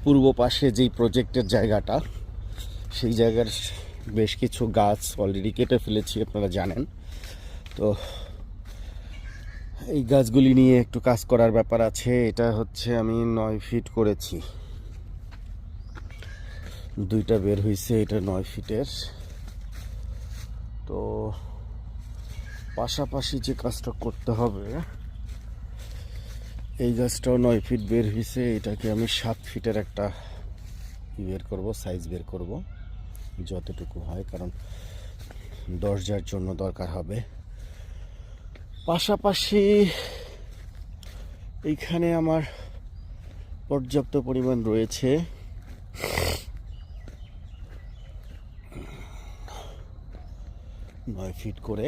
পূর্ব পাশে যেই প্রজেক্টের জায়গাটা, সেই জায়গার বেশ কিছু গাছ অলরেডি কেটে ফেলেছি, আপনারা জানেন। তো এই গাছগুলি নিয়ে একটু কাজ করার ব্যাপার আছে। এটা হচ্ছে আমি 9 ফিট করেছি, দুইটা বের হয়েছে, এটা 9 ফিটের। তো পাশাপাশি যে কাজটা করতে হবে, এই গাছটাও 9 ফিট বের হয়েছে, এটাকে আমি 7 ফিটের একটা বের করব, সাইজ বের করব যতটুকু হয়, কারণ দরজার জন্য দরকার হবে। পাশাপাশি এইখানে আমার পর্যাপ্ত পরিমাণ রয়েছে, 9 ফিট করে